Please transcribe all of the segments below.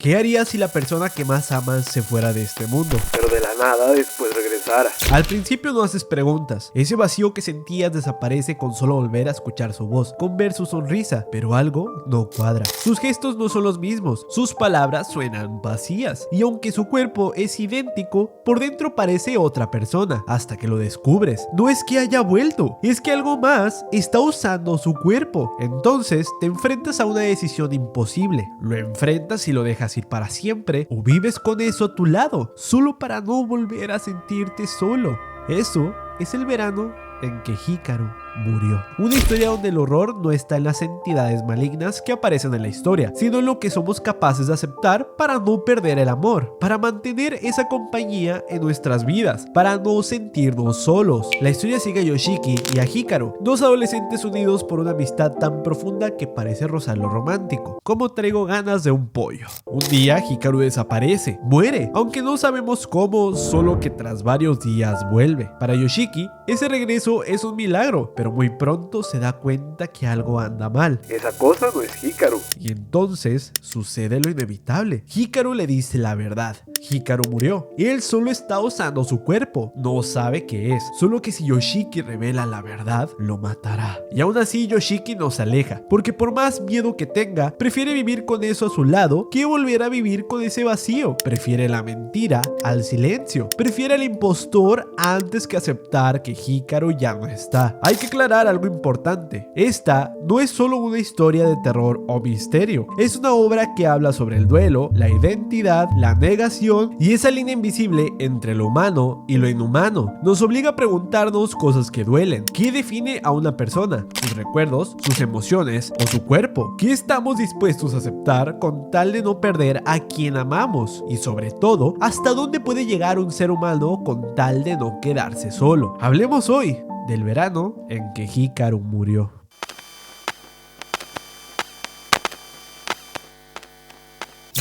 ¿Qué harías si la persona que más amas se fuera de este mundo? Pero de la nada después regresara. Al principio no haces preguntas. Ese vacío que sentías desaparece con solo volver a escuchar su voz, con ver su sonrisa, pero algo no cuadra. Sus gestos no son los mismos, sus palabras suenan vacías, y aunque su cuerpo es idéntico, por dentro parece otra persona, hasta que lo descubres. No es que haya vuelto, es que algo más está usando su cuerpo. Entonces te enfrentas a una decisión imposible. Lo enfrentas y lo dejas ir para siempre, o vives con eso a tu lado, solo para no volver a sentirte solo. Eso es el verano en que Hikaru murió. Una historia donde el horror no está en las entidades malignas que aparecen en la historia, sino en lo que somos capaces de aceptar para no perder el amor, para mantener esa compañía en nuestras vidas, para no sentirnos solos. La historia sigue a Yoshiki y a Hikaru, dos adolescentes unidos por una amistad tan profunda que parece rozar lo romántico. Como traigo ganas de un pollo. Un día Hikaru desaparece, muere, aunque no sabemos cómo, solo que tras varios días vuelve. Para Yoshiki, ese regreso es un milagro, pero muy pronto se da cuenta que algo anda mal. Esa cosa no es Hikaru. Y entonces sucede lo inevitable. Hikaru le dice la verdad. Hikaru murió. Él solo está usando su cuerpo. No sabe qué es. Solo que si Yoshiki revela la verdad, lo matará. Y aún así Yoshiki no se aleja, porque por más miedo que tenga, prefiere vivir con eso a su lado que volver a vivir con ese vacío. Prefiere la mentira al silencio. Prefiere al impostor antes que aceptar que Hikaru ya no está. Hay que aclarar algo importante. Esta no es solo una historia de terror o misterio. Es una obra que habla sobre el duelo, la identidad, la negación y esa línea invisible entre lo humano y lo inhumano. Nos obliga a preguntarnos cosas que duelen. ¿Qué define a una persona? ¿Sus recuerdos, sus emociones o su cuerpo? ¿Qué estamos dispuestos a aceptar con tal de no perder a quien amamos? Y sobre todo, ¿hasta dónde puede llegar un ser humano con tal de no quedarse solo? Hablemos hoy del verano en que Hikaru murió.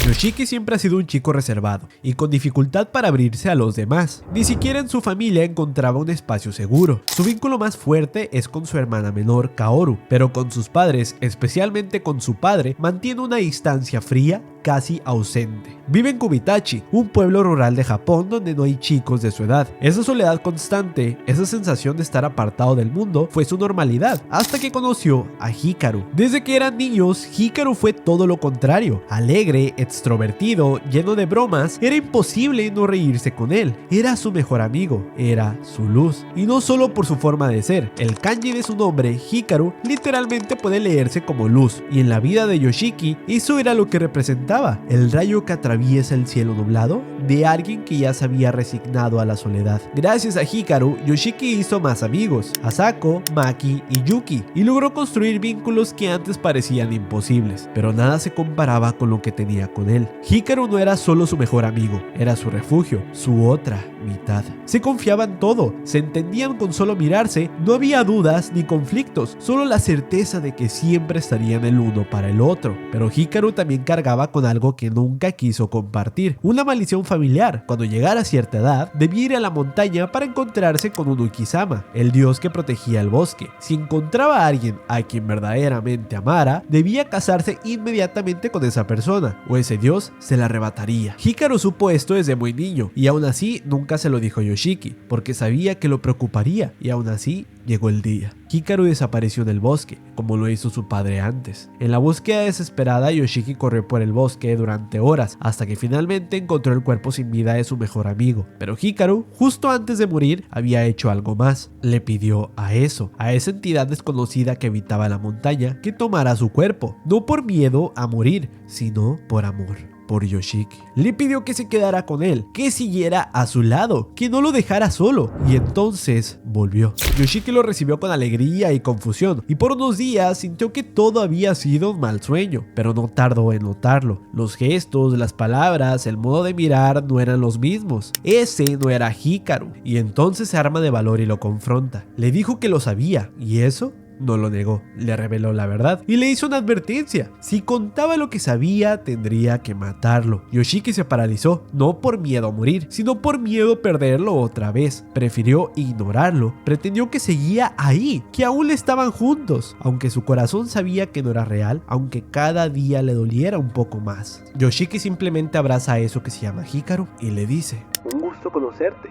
Yoshiki siempre ha sido un chico reservado y con dificultad para abrirse a los demás. Ni siquiera en su familia encontraba un espacio seguro. Su vínculo más fuerte es con su hermana menor Kaoru, pero con sus padres, especialmente con su padre, mantiene una distancia fría, casi ausente. Vive en Kubitachi, un pueblo rural de Japón donde no hay chicos de su edad. Esa soledad constante, esa sensación de estar apartado del mundo fue su normalidad, hasta que conoció a Hikaru. Desde que eran niños, Hikaru fue todo lo contrario. Alegre, extrovertido, lleno de bromas, era imposible no reírse con él. Era su mejor amigo, era su luz. Y no solo por su forma de ser, el kanji de su nombre, Hikaru, literalmente puede leerse como luz, y en la vida de Yoshiki, eso era lo que representaba. El rayo que atraviesa el cielo nublado de alguien que ya se había resignado a la soledad. Gracias a Hikaru, Yoshiki hizo más amigos, Asako, Maki y Yuki, y logró construir vínculos que antes parecían imposibles, pero nada se comparaba con lo que tenía con él. Hikaru no era solo su mejor amigo, era su refugio, su otra mitad. Se confiaban todo, se entendían con solo mirarse, no había dudas ni conflictos, solo la certeza de que siempre estarían el uno para el otro. Pero Hikaru también cargaba con algo que nunca quiso compartir, una maldición familiar. Cuando llegara a cierta edad, debía ir a la montaña para encontrarse con un Ukisama, el dios que protegía el bosque. Si encontraba a alguien a quien verdaderamente amara, debía casarse inmediatamente con esa persona, o ese dios se la arrebataría. Hikaru supo esto desde muy niño, y aún así nunca se lo dijo a Yoshiki, porque sabía que lo preocuparía, y aún así llegó el día. Hikaru desapareció en el bosque, como lo hizo su padre antes. En la búsqueda desesperada, Yoshiki corrió por el bosque durante horas, hasta que finalmente encontró el cuerpo sin vida de su mejor amigo. Pero Hikaru, justo antes de morir, había hecho algo más. Le pidió a esa entidad desconocida que habitaba la montaña, que tomara su cuerpo, no por miedo a morir, sino por amor. Por Yoshiki. Le pidió que se quedara con él, que siguiera a su lado, que no lo dejara solo, y entonces volvió. Yoshiki lo recibió con alegría y confusión, y por unos días sintió que todo había sido un mal sueño, pero no tardó en notarlo. Los gestos, las palabras, el modo de mirar no eran los mismos. Ese no era Hikaru, y entonces se arma de valor y lo confronta. Le dijo que lo sabía, y eso no lo negó, le reveló la verdad y le hizo una advertencia. Si contaba lo que sabía, tendría que matarlo. Yoshiki se paralizó, no por miedo a morir, sino por miedo a perderlo otra vez. Prefirió ignorarlo, pretendió que seguía ahí, que aún estaban juntos, aunque su corazón sabía que no era real, aunque cada día le doliera un poco más. Yoshiki simplemente abraza a eso que se llama Hikaru y le dice: Un gusto conocerte,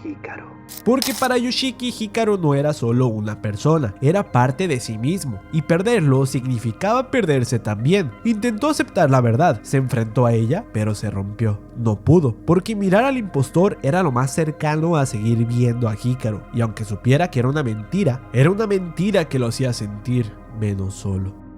Hikaru. Porque para Yoshiki, Hikaru no era solo una persona, era parte de sí mismo, y perderlo significaba perderse también. Intentó aceptar la verdad, se enfrentó a ella, pero se rompió. No pudo, porque mirar al impostor era lo más cercano a seguir viendo a Hikaru, y aunque supiera que era una mentira que lo hacía sentir menos solo.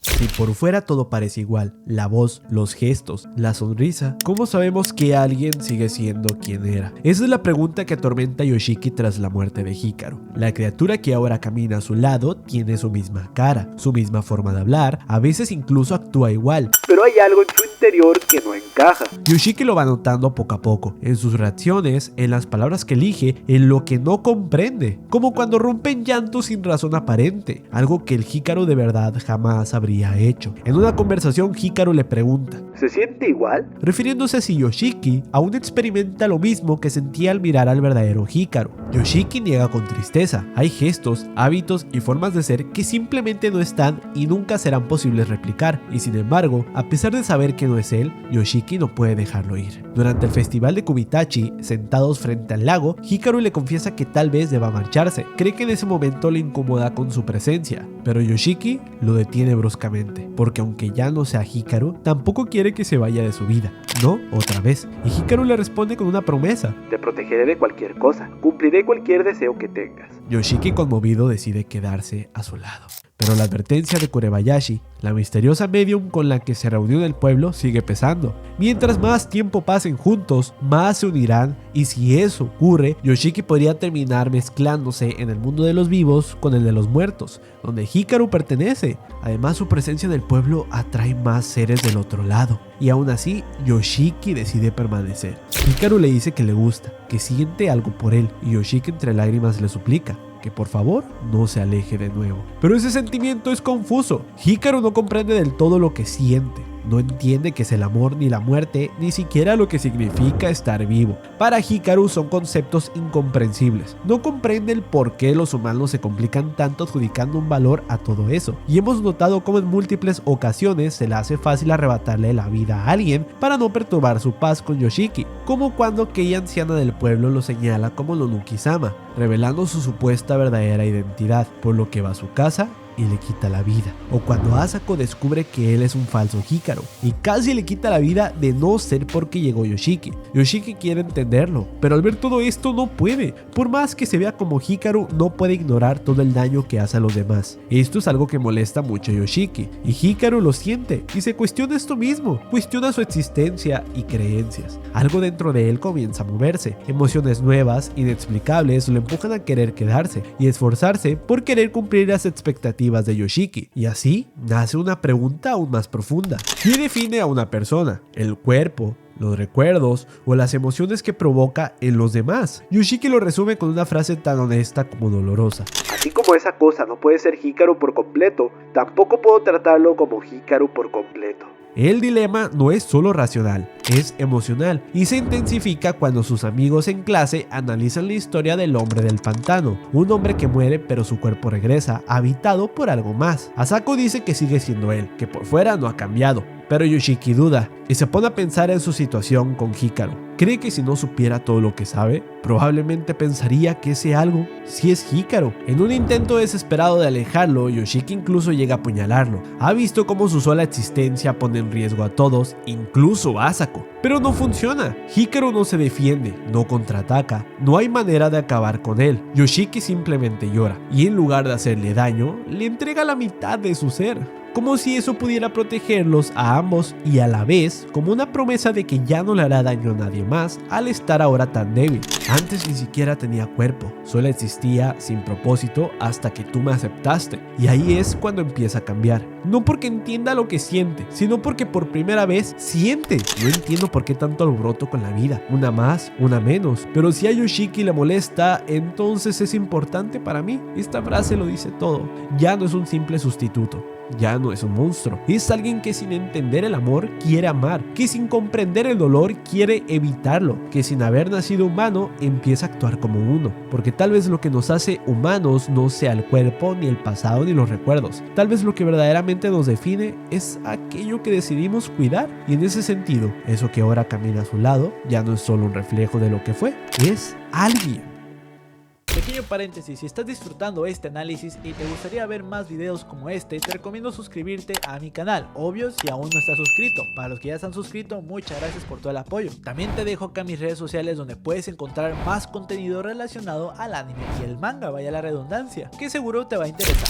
Si por fuera todo parece igual, la voz, los gestos, la sonrisa, ¿cómo sabemos que alguien sigue siendo quien era? Esa es la pregunta que atormenta a Yoshiki tras la muerte de Hikaru. La criatura que ahora camina a su lado tiene su misma cara, su misma forma de hablar, a veces incluso actúa igual. Pero hay algo en su interior que no encaja. Yoshiki lo va notando poco a poco, en sus reacciones, en las palabras que elige, en lo que no comprende, como cuando rompe en llanto sin razón aparente, algo que el Hikaru de verdad jamás habría hecho. En una conversación, Hikaru le pregunta: ¿Se siente igual? refiriéndose a si Yoshiki aún experimenta lo mismo que sentía al mirar al verdadero Hikaru. Yoshiki niega con tristeza. Hay gestos, hábitos y formas de ser que simplemente no están y nunca serán posibles replicar, y sin embargo, a pesar de saber que no es él, Yoshiki no puede dejarlo ir. Durante el festival de Kubitachi, sentados frente al lago, Hikaru le confiesa que tal vez deba marcharse. Cree que en ese momento le incomoda con su presencia, pero Yoshiki lo detiene bruscamente, porque aunque ya no sea Hikaru, tampoco quiere que se vaya de su vida. No, otra vez. Y Hikaru le responde con una promesa: Te protegeré de cualquier cosa, cumpliré cualquier deseo que tengas. Yoshiki, conmovido, decide quedarse a su lado. Pero la advertencia de Kurebayashi, la misteriosa medium con la que se reunió en el pueblo, sigue pesando. Mientras más tiempo pasen juntos, más se unirán, y si eso ocurre, Yoshiki podría terminar mezclándose en el mundo de los vivos con el de los muertos, donde Hikaru pertenece. Además, su presencia en el pueblo atrae más seres del otro lado, y aún así, Yoshiki decide permanecer. Hikaru le dice que le gusta, que siente algo por él, y Yoshiki entre lágrimas le suplica que por favor no se aleje de nuevo. Pero ese sentimiento es confuso. Hikaru no comprende del todo lo que siente. No entiende qué es el amor ni la muerte, ni siquiera lo que significa estar vivo. Para Hikaru son conceptos incomprensibles. No comprende el por qué los humanos se complican tanto adjudicando un valor a todo eso. Y hemos notado cómo en múltiples ocasiones se le hace fácil arrebatarle la vida a alguien para no perturbar su paz con Yoshiki, como cuando aquella anciana del pueblo lo señala como Nonuki-sama, revelando su supuesta verdadera identidad, por lo que va a su casa y le quita la vida. O cuando Asako descubre que él es un falso Hikaru y casi le quita la vida de no ser porque llegó Yoshiki. Yoshiki quiere entenderlo, pero al ver todo esto no puede. Por más que se vea como Hikaru, no puede ignorar todo el daño que hace a los demás. Esto es algo que molesta mucho a Yoshiki, y Hikaru lo siente y se cuestiona esto mismo. Cuestiona su existencia y creencias. Algo dentro de él comienza a moverse. Emociones nuevas, inexplicables, lo empujan a querer quedarse y esforzarse por querer cumplir las expectativas de Yoshiki, y así nace una pregunta aún más profunda. ¿Qué define a una persona? ¿El cuerpo, los recuerdos o las emociones que provoca en los demás? Yoshiki lo resume con una frase tan honesta como dolorosa: Así como esa cosa no puede ser Hikaru por completo, tampoco puedo tratarlo como Hikaru por completo. El dilema no es solo racional, es emocional, y se intensifica cuando sus amigos en clase analizan la historia del hombre del pantano, un hombre que muere pero su cuerpo regresa, habitado por algo más. Asako dice que sigue siendo él, que por fuera no ha cambiado, pero Yoshiki duda y se pone a pensar en su situación con Hikaru. Cree que si no supiera todo lo que sabe, probablemente pensaría que ese algo sí es Hikaru. En un intento desesperado de alejarlo, Yoshiki incluso llega a apuñalarlo. Ha visto cómo su sola existencia pone en riesgo a todos, incluso a Asako. Pero no funciona. Hikaru no se defiende, no contraataca, no hay manera de acabar con él. Yoshiki simplemente llora y en lugar de hacerle daño, le entrega la mitad de su ser. como si eso pudiera protegerlos a ambos y a la vez como una promesa de que ya no le hará daño a nadie más al estar ahora tan débil. Antes ni siquiera tenía cuerpo, solo existía sin propósito hasta que tú me aceptaste, y ahí es cuando empieza a cambiar. No porque entienda lo que siente, sino porque por primera vez siente. No entiendo por qué tanto alboroto con la vida, una más, una menos, pero si a Yoshiki le molesta, entonces es importante para mí. Esta frase lo dice todo. Ya no es un simple sustituto. Ya no es un monstruo, es alguien que sin entender el amor quiere amar, que sin comprender el dolor quiere evitarlo, que sin haber nacido humano empieza a actuar como uno, porque tal vez lo que nos hace humanos no sea el cuerpo, ni el pasado, ni los recuerdos. Tal vez lo que verdaderamente nos define es aquello que decidimos cuidar, y en ese sentido, eso que ahora camina a su lado ya no es solo un reflejo de lo que fue, es alguien. Pequeño paréntesis, si estás disfrutando este análisis y te gustaría ver más videos como este, te recomiendo suscribirte a mi canal, obvio si aún no estás suscrito. Para los que ya están suscritos, muchas gracias por todo el apoyo. También te dejo acá mis redes sociales donde puedes encontrar más contenido relacionado al anime y el manga, vaya la redundancia, que seguro te va a interesar.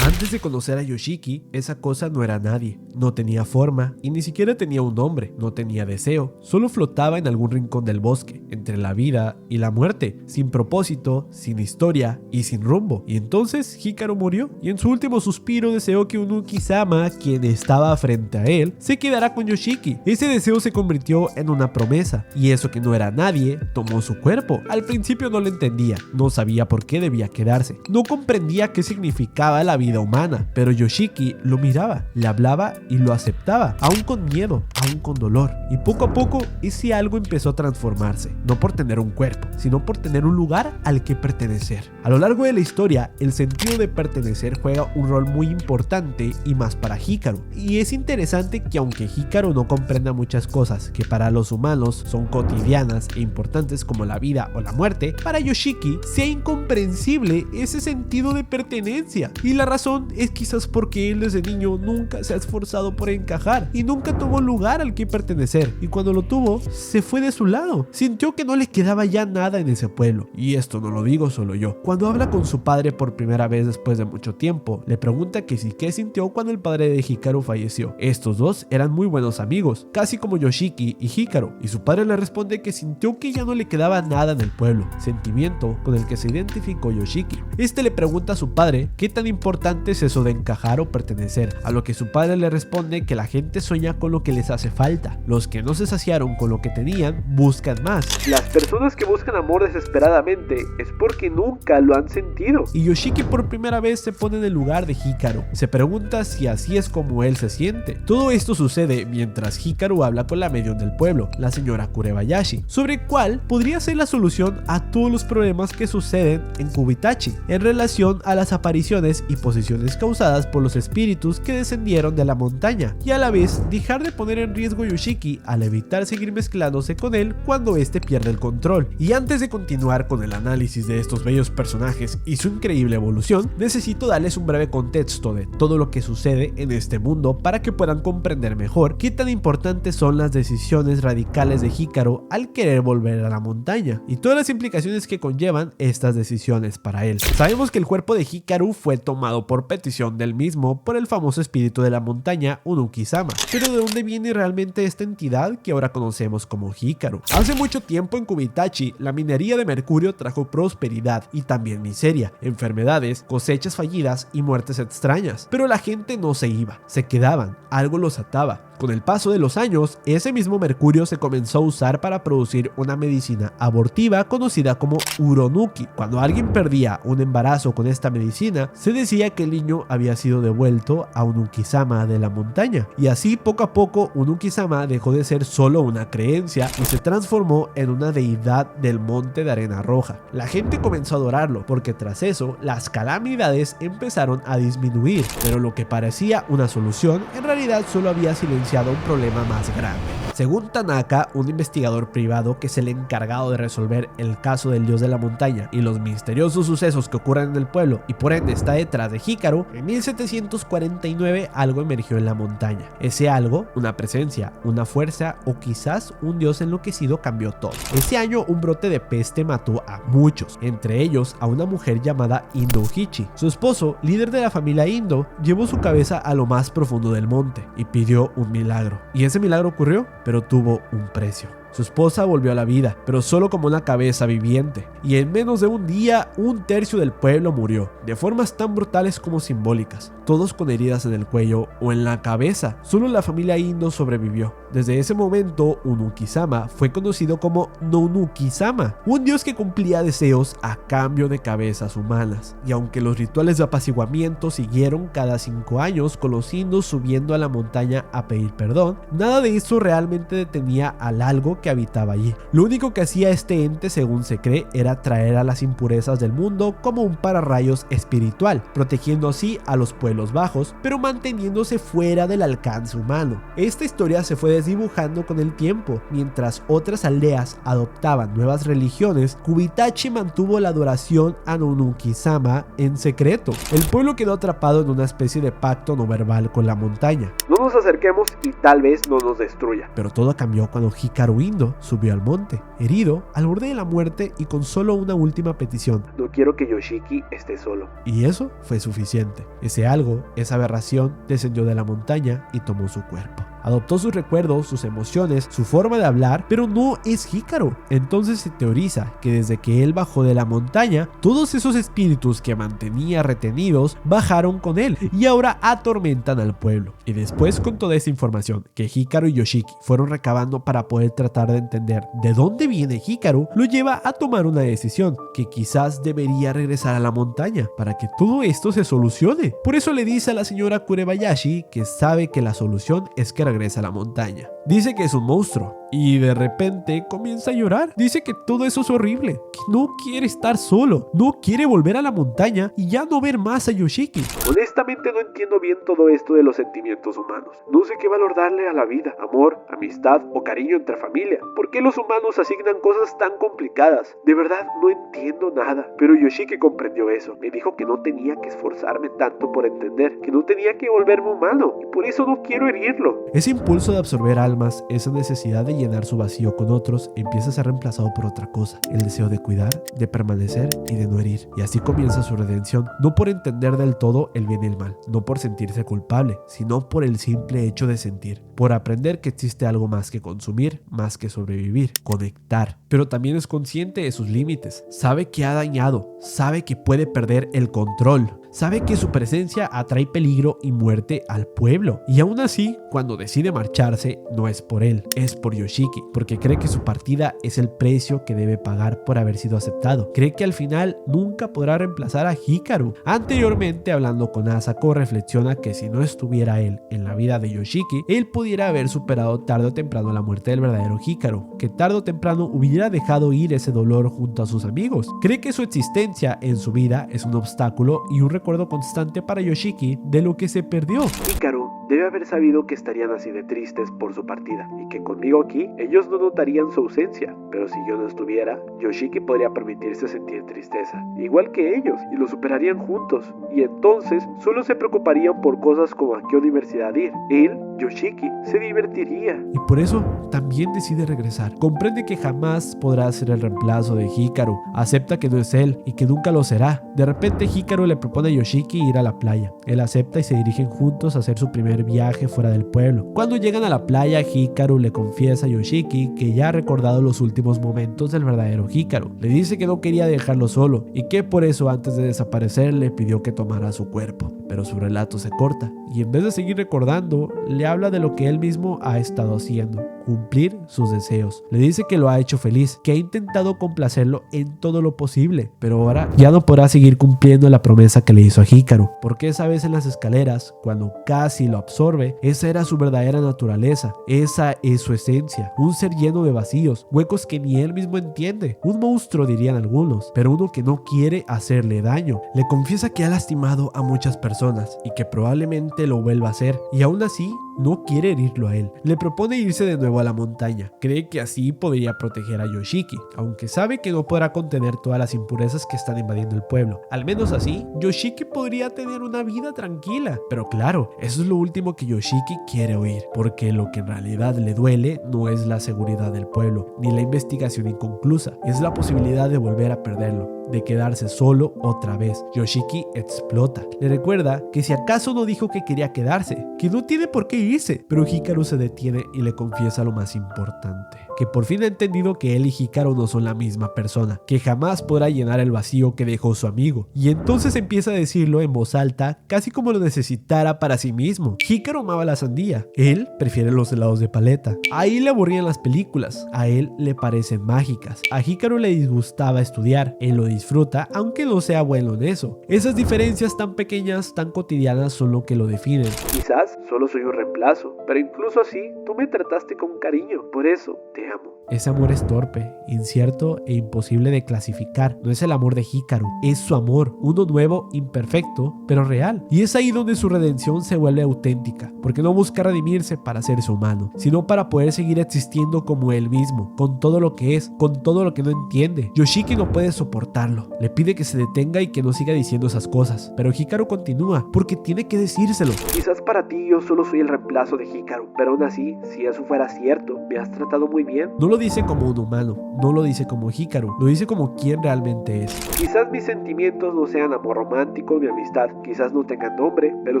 Antes de conocer a Yoshiki, esa cosa no era nadie, no tenía forma y ni siquiera tenía un nombre, no tenía deseo, solo flotaba en algún rincón del bosque, entre la vida y la muerte, sin propósito, sin historia y sin rumbo. Y entonces Hikaru murió y en su último suspiro deseó que Unuki-sama, quien estaba frente a él, se quedara con Yoshiki. Ese deseo se convirtió en una promesa y eso que no era nadie tomó su cuerpo. Al principio no lo entendía, no sabía por qué debía quedarse, no comprendía qué significaba la vida humana, pero Yoshiki lo miraba, le hablaba y lo aceptaba, aún con miedo, aún con dolor, y poco a poco ese algo empezó a transformarse, no por tener un cuerpo, sino por tener un lugar al que pertenecer. A lo largo de la historia, el sentido de pertenecer juega un rol muy importante y más para Hikaru, y es interesante que aunque Hikaru no comprenda muchas cosas que para los humanos son cotidianas e importantes como la vida o la muerte, para Yoshiki sea incomprensible ese sentido de pertenencia, y la razón es quizás porque él desde niño nunca se ha esforzado por encajar y nunca tuvo lugar al que pertenecer, y cuando lo tuvo se fue de su lado, sintió que no le quedaba ya nada en ese pueblo. Y esto no lo digo solo yo. Cuando habla con su padre por primera vez después de mucho tiempo, le pregunta que sí, qué sintió cuando el padre de Hikaru falleció. Estos dos eran muy buenos amigos, casi como Yoshiki y Hikaru, y su padre le responde que sintió que ya no le quedaba nada en el pueblo, sentimiento con el que se identificó Yoshiki. Este le pregunta a su padre qué tan importante es eso de encajar o pertenecer, a lo que su padre le responde que la gente sueña con lo que les hace falta, los que no se saciaron con lo que tenían buscan más. Las personas que buscan amor desesperadamente es porque nunca lo han sentido. Y Yoshiki por primera vez se pone en el lugar de Hikaru, se pregunta si así es como él se siente. Todo esto sucede mientras Hikaru habla con la medium del pueblo, la señora Kurebayashi, sobre cuál podría ser la solución a todos los problemas que suceden en Kubitachi en relación a las apariciones y posiciones causadas por los espíritus que descendieron de la montaña, y a la vez dejar de poner en riesgo a Yoshiki al evitar seguir mezclándose con él cuando este pierde el control. Y antes de continuar con el análisis de estos bellos personajes y su increíble evolución, necesito darles un breve contexto de todo lo que sucede en este mundo para que puedan comprender mejor qué tan importantes son las decisiones radicales de Hikaru al querer volver a la montaña y todas las implicaciones que conllevan estas decisiones para él. Sabemos que el cuerpo de Hikaru fue tomado por petición del mismo por el famoso espíritu de la montaña Unuki-sama, pero ¿de dónde viene realmente esta entidad que ahora conocemos como Hikaru? Hace mucho tiempo en Kubitachi la minería de mercurio trajo prosperidad y también miseria, enfermedades, cosechas fallidas y muertes extrañas, pero la gente no se iba, se quedaban, algo los ataba. Con el paso de los años, ese mismo mercurio se comenzó a usar para producir una medicina abortiva conocida como Uronuki. Cuando alguien perdía un embarazo con esta medicina, se decía que el niño había sido devuelto a Unuki-sama de la montaña. Y así poco a poco Unuki-sama dejó de ser solo una creencia y se transformó en una deidad del monte de arena roja. La gente comenzó a adorarlo porque tras eso las calamidades empezaron a disminuir, pero lo que parecía una solución en realidad solo había silenciado un problema más grande. Según Tanaka, un investigador privado que es el encargado de resolver el caso del dios de la montaña y los misteriosos sucesos que ocurren en el pueblo y por ende está detrás de Hikaru, en 1749 algo emergió en la montaña. Ese algo, una presencia, una fuerza o quizás un dios enloquecido cambió todo. Ese año un brote de peste mató a muchos, entre ellos a una mujer llamada Indo Uchihi. Su esposo, líder de la familia Indo, llevó su cabeza a lo más profundo del monte y pidió un milagro. Y ese milagro ocurrió, pero tuvo un precio. Su esposa volvió a la vida, pero solo como una cabeza viviente, y en menos de un día, un tercio del pueblo murió, de formas tan brutales como simbólicas, todos con heridas en el cuello o en la cabeza. Solo la familia Indo sobrevivió. Desde ese momento, Unuki-sama fue conocido como Nonuki-sama, un dios que cumplía deseos a cambio de cabezas humanas. Y aunque los rituales de apaciguamiento siguieron cada 5 años con los indos subiendo a la montaña a pedir perdón, nada de eso realmente detenía al algo que habitaba allí. Lo único que hacía este ente, según se cree, era traer a las impurezas del mundo como un pararrayos espiritual, protegiendo así a los pueblos bajos, pero manteniéndose fuera del alcance humano. Esta historia se fue desdibujando con el tiempo. Mientras otras aldeas adoptaban nuevas religiones, Kubitachi mantuvo la adoración a Nonuki-sama en secreto. El pueblo quedó atrapado en una especie de pacto no verbal con la montaña. No nos acerquemos y tal vez no nos destruya. Pero todo cambió cuando Hikaru Indo subió al monte, herido, al borde de la muerte y con solo una última petición. No quiero que Yoshiki esté solo. Y eso fue suficiente. Ese algo, esa aberración, descendió de la montaña y tomó su cuerpo. Adoptó sus recuerdos, sus emociones, su forma de hablar, pero no es Hikaru. Entonces se teoriza que desde que él bajó de la montaña, todos esos espíritus que mantenía retenidos bajaron con él y ahora atormentan al pueblo. Y después, con toda esa información que Hikaru y Yoshiki fueron recabando para poder tratar de entender de dónde viene Hikaru, lo lleva a tomar una decisión, que quizás debería regresar a la montaña para que todo esto se solucione. Por eso le dice a la señora Kurebayashi que sabe que la solución es que regresa a la montaña. Dice que es un monstruo y de repente comienza a llorar. Dice que todo eso es horrible, que no quiere estar solo, no quiere volver a la montaña y ya no ver más a Yoshiki. Honestamente no entiendo bien todo esto de los sentimientos humanos. No sé qué valor darle a la vida, amor, amistad o cariño entre familia. ¿Por qué los humanos asignan cosas tan complicadas? De verdad no entiendo nada. Pero Yoshiki comprendió eso. Me dijo que no tenía que esforzarme tanto por entender, que no tenía que volverme humano y por eso no quiero herirlo. Ese impulso de absorber almas, esa necesidad de llenar su vacío con otros, empieza a ser reemplazado por otra cosa: el deseo de cuidar, de permanecer y de no herir. Y así comienza su redención, no por entender del todo el bien y el mal, no por sentirse culpable, sino por el simple hecho de sentir, por aprender que existe algo más que consumir, más que sobrevivir, conectar. Pero también es consciente de sus límites, sabe que ha dañado, sabe que puede perder el control, sabe que su presencia atrae peligro y muerte al pueblo. Y aún así, cuando decide marcharse, no es por él, es por Yoshiki, porque cree que su partida es el precio que debe pagar por haber sido aceptado. Cree que al final nunca podrá reemplazar a Hikaru. Anteriormente, hablando con Asako, reflexiona que si no estuviera él en la vida de Yoshiki, él pudiera haber superado tarde o temprano la muerte del verdadero Hikaru, que tarde o temprano hubiera dejado ir ese dolor junto a sus amigos. Cree que su existencia en su vida es un obstáculo y un recuerdo constante para Yoshiki de lo que se perdió. Hikaru debe haber sabido que estarían así de tristes por su partida y que conmigo aquí ellos no notarían su ausencia, pero si yo no estuviera, Yoshiki podría permitirse sentir tristeza, igual que ellos, y lo superarían juntos, y entonces solo se preocuparían por cosas como a qué universidad ir. Él, Yoshiki, se divertiría. Y por eso también decide regresar. Comprende que jamás podrá ser el reemplazo de Hikaru, acepta que no es él y que nunca lo será. De repente Hikaru le propone a Yoshiki ir a la playa. Él acepta y se dirigen juntos a hacer su primer viaje fuera del pueblo. Cuando llegan a la playa, Hikaru le confiesa a Yoshiki que ya ha recordado los últimos momentos del verdadero Hikaru. Le dice que no quería dejarlo solo y que por eso antes de desaparecer le pidió que tomara su cuerpo. Pero su relato se corta y en vez de seguir recordando, le habla de lo que él mismo ha estado haciendo: cumplir sus deseos. Le dice que lo ha hecho feliz, que ha intentado complacerlo en todo lo posible, pero ahora ya no podrá seguir cumpliendo la promesa que le hizo a Hikaru, porque esa vez en las escaleras, cuando casi lo absorbe, esa era su verdadera naturaleza, esa es su esencia, un ser lleno de vacíos, huecos que ni él mismo entiende, un monstruo dirían algunos, pero uno que no quiere hacerle daño. Le confiesa que ha lastimado a muchas personas y que probablemente lo vuelva a hacer, y aún así no quiere herirlo a él. Le propone irse de nuevo a la montaña. Cree que así podría proteger a Yoshiki, aunque sabe que no podrá contener todas las impurezas que están invadiendo el pueblo. Al menos así, Yoshiki podría tener una vida tranquila. Pero claro, eso es lo último que Yoshiki quiere oír, porque lo que en realidad le duele no es la seguridad del pueblo, ni la investigación inconclusa, es la posibilidad de volver a perderlo, de quedarse solo otra vez. Yoshiki explota. Le recuerda que si acaso no dijo que quería quedarse, que no tiene por qué irse, pero Hikaru se detiene y le confiesa lo más importante, que por fin ha entendido que él y Hikaru no son la misma persona, que jamás podrá llenar el vacío que dejó su amigo, y entonces empieza a decirlo en voz alta, casi como lo necesitara para sí mismo. Hikaru amaba la sandía, él prefiere los helados de paleta. A él le aburrían las películas, a él le parecen mágicas. A Hikaru le disgustaba estudiar, él lo disfruta, aunque no sea bueno en eso. Esas diferencias tan pequeñas, tan cotidianas, son lo que lo definen. Quizás solo soy un reemplazo, pero incluso así, tú me trataste con cariño, por eso te amo. Ese amor es torpe, incierto e imposible de clasificar. No es el amor de Hikaru, es su amor, uno nuevo, imperfecto, pero real. Y es ahí donde su redención se vuelve auténtica, porque no busca redimirse para hacerse humano, sino para poder seguir existiendo como él mismo, con todo lo que es, con todo lo que no entiende. Yoshiki no puede soportarlo, le pide que se detenga y que no siga diciendo esas cosas, pero Hikaru continúa, porque tiene que decírselo. Quizás para ti yo solo soy el reemplazo de Hikaru, pero aún así, si eso fuera cierto, me has tratado muy bien. No lo dice como un humano, no lo dice como Hikaru, lo dice como quien realmente es. Quizás mis sentimientos no sean amor romántico ni amistad, quizás no tengan nombre, pero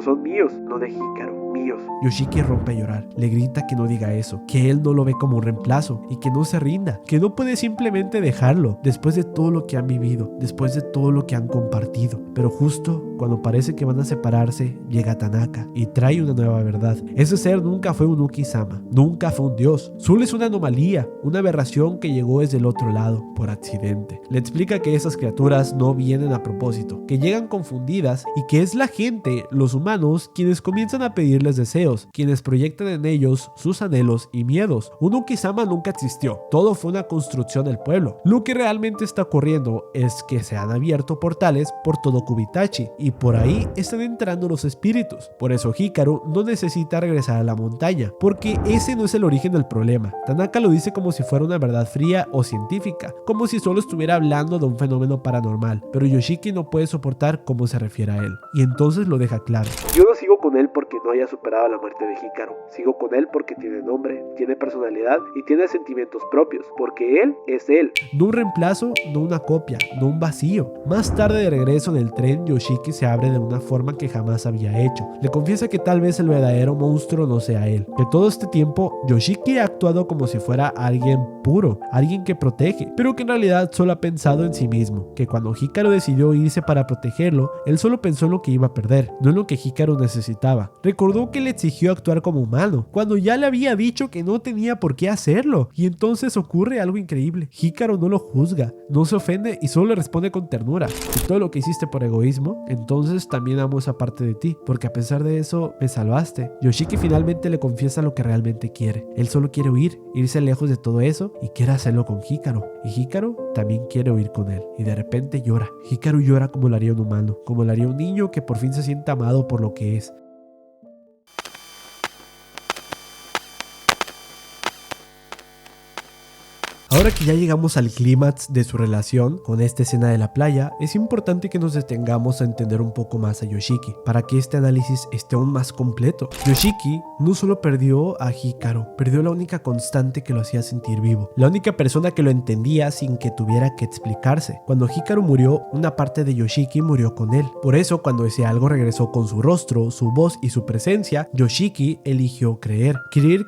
son míos, no de Hikaru, míos. Yoshiki rompe a llorar, le grita que no diga eso, que él no lo ve como un reemplazo y que no se rinda, que no puede simplemente dejarlo, después de todo lo que han vivido, después de todo lo que han compartido. Pero justo cuando parece que van a separarse, llega Tanaka y trae una nueva verdad. Ese ser nunca fue un Uki-sama, nunca fue un dios, solo es una anomalía, una aberración que llegó desde el otro lado, por accidente. Le explica que esas criaturas no vienen a propósito, que llegan confundidas y que es la gente, los humanos, quienes comienzan a pedirles deseos, quienes proyectan en ellos sus anhelos y miedos. Un Uki-sama nunca existió, todo fue una construcción del pueblo. Lo que realmente está ocurriendo es que se han abierto portales por todo Kubitachi y por ahí están entrando los espíritus. Por eso Hikaru no necesita regresar a la montaña, porque ese no es el origen del problema. Tanaka lo dice como si fuera una verdad fría o científica, como si solo estuviera hablando de un fenómeno paranormal, pero Yoshiki no puede soportar cómo se refiere a él, y entonces lo deja claro. Yo no sigo con él porque no haya superado la muerte de Hikaru, sigo con él porque tiene nombre, tiene personalidad y tiene sentimientos propios, porque él es él. No un reemplazo, no una copia, no un vacío. Más tarde, de regreso en el tren, Yoshiki se abre de una forma que jamás había hecho. Le confiesa que tal vez el verdadero monstruo no sea él, que todo este tiempo Yoshiki ha actuado como si fuera alguien puro, alguien que protege, pero que en realidad solo ha pensado en sí mismo, que cuando Hikaru decidió irse para protegerlo, él solo pensó en lo que iba a perder, no en lo que Hikaru necesitaba. Recordó que le exigió actuar como humano, cuando ya le había dicho que no tenía por qué hacerlo, y entonces ocurre algo increíble. Hikaru no lo juzga, no se ofende y solo le responde con ternura. Si todo lo que hiciste por egoísmo, entonces también amo esa parte de ti, porque a pesar de eso me salvaste. Yoshiki finalmente le confiesa lo que realmente quiere. Él solo quiere huir, irse lejos de todo eso y quiere hacerlo con Hikaru. Y Hikaru también quiere huir con él. Y de repente llora. Hikaru llora como lo haría un humano, como lo haría un niño que por fin se siente amado por lo que es. Ahora que ya llegamos al clímax de su relación con esta escena de la playa, es importante que nos detengamos a entender un poco más a Yoshiki, para que este análisis esté aún más completo. Yoshiki no solo perdió a Hikaru, perdió la única constante que lo hacía sentir vivo, la única persona que lo entendía sin que tuviera que explicarse. Cuando Hikaru murió, una parte de Yoshiki murió con él. Por eso, cuando ese algo regresó con su rostro, su voz y su presencia, Yoshiki eligió creer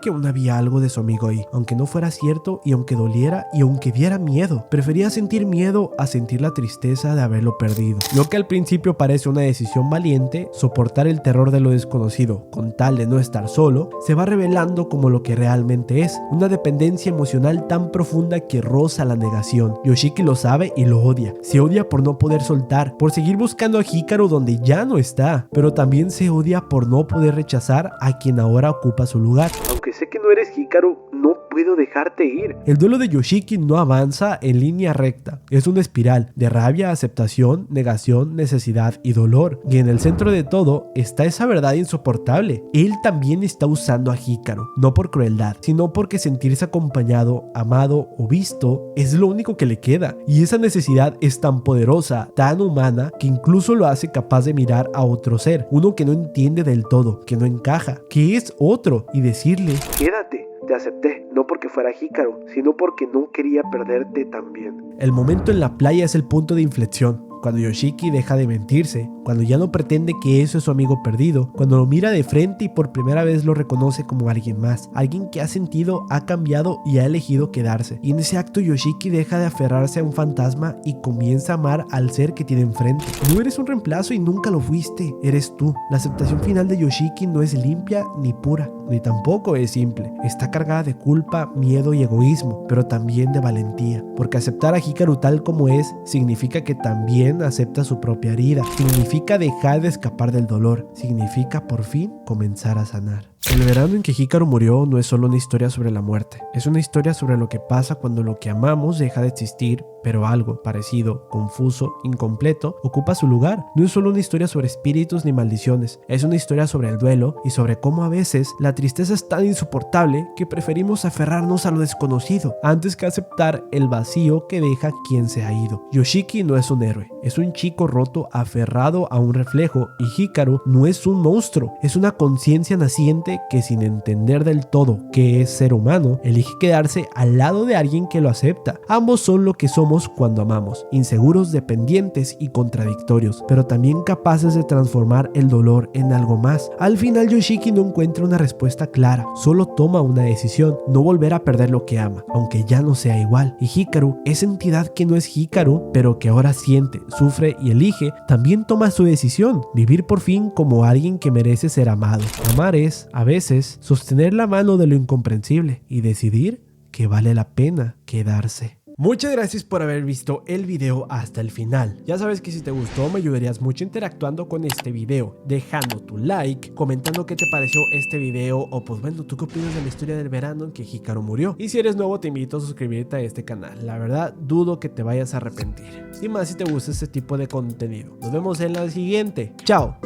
que aún había algo de su amigo ahí, aunque no fuera cierto y aunque doliera y aunque viera miedo. Prefería sentir miedo a sentir la tristeza de haberlo perdido. Lo que al principio parece una decisión valiente, soportar el terror de lo desconocido con tal de no estar solo, se va revelando como lo que realmente es, una dependencia emocional tan profunda que roza la negación. Yoshiki lo sabe y lo odia. Se odia por no poder soltar, por seguir buscando a Hikaru donde ya no está, pero también se odia por no poder rechazar a quien ahora ocupa su lugar. Aunque sé que no eres Hikaru, no puedo puedo dejarte ir. El duelo de Yoshiki no avanza en línea recta, es una espiral de rabia, aceptación, negación, necesidad y dolor. Y en el centro de todo está esa verdad insoportable. Él también está usando a Hikaru, no por crueldad, sino porque sentirse acompañado, amado o visto es lo único que le queda. Y esa necesidad es tan poderosa, tan humana, que incluso lo hace capaz de mirar a otro ser, uno que no entiende del todo, que no encaja, que es otro, y decirle: quédate. Te acepté, no porque fuera Hikaru, sino porque no quería perderte también. El momento en la playa es el punto de inflexión. Cuando Yoshiki deja de mentirse, cuando ya no pretende que eso es su amigo perdido, cuando lo mira de frente y por primera vez lo reconoce como alguien más, alguien que ha sentido, ha cambiado y ha elegido quedarse. Y en ese acto Yoshiki deja de aferrarse a un fantasma y comienza a amar al ser que tiene enfrente. No eres un reemplazo y nunca lo fuiste, eres tú. La aceptación final de Yoshiki no es limpia ni pura, ni tampoco es simple. Está cargada de culpa, miedo y egoísmo, pero también de valentía, porque aceptar a Hikaru tal como es significa que también acepta su propia herida, significa dejar de escapar del dolor, significa por fin comenzar a sanar. El verano en que Hikaru murió no es solo una historia sobre la muerte, es una historia sobre lo que pasa cuando lo que amamos deja de existir, pero algo parecido, confuso, incompleto, ocupa su lugar. No es solo una historia sobre espíritus ni maldiciones, es una historia sobre el duelo y sobre cómo a veces la tristeza es tan insoportable que preferimos aferrarnos a lo desconocido antes que aceptar el vacío que deja quien se ha ido. Yoshiki no es un héroe, es un chico roto aferrado a un reflejo, y Hikaru no es un monstruo, es una conciencia naciente que, sin entender del todo qué es ser humano, elige quedarse al lado de alguien que lo acepta. Ambos son lo que somos cuando amamos, inseguros, dependientes y contradictorios, pero también capaces de transformar el dolor en algo más. Al final Yoshiki no encuentra una respuesta clara, solo toma una decisión: no volver a perder lo que ama, aunque ya no sea igual. Y Hikaru, esa entidad que no es Hikaru, pero que ahora siente, sufre y elige, también toma su decisión: vivir por fin como alguien que merece ser amado. Amar es, a veces, sostener la mano de lo incomprensible y decidir que vale la pena quedarse. Muchas gracias por haber visto el video hasta el final. Ya sabes que si te gustó me ayudarías mucho interactuando con este video, dejando tu like, comentando qué te pareció este video, o pues bueno, tú qué opinas de la historia del verano en que Hikaru murió. Y si eres nuevo te invito a suscribirte a este canal, la verdad dudo que te vayas a arrepentir. Y más si te gusta este tipo de contenido. Nos vemos en la siguiente. Chao.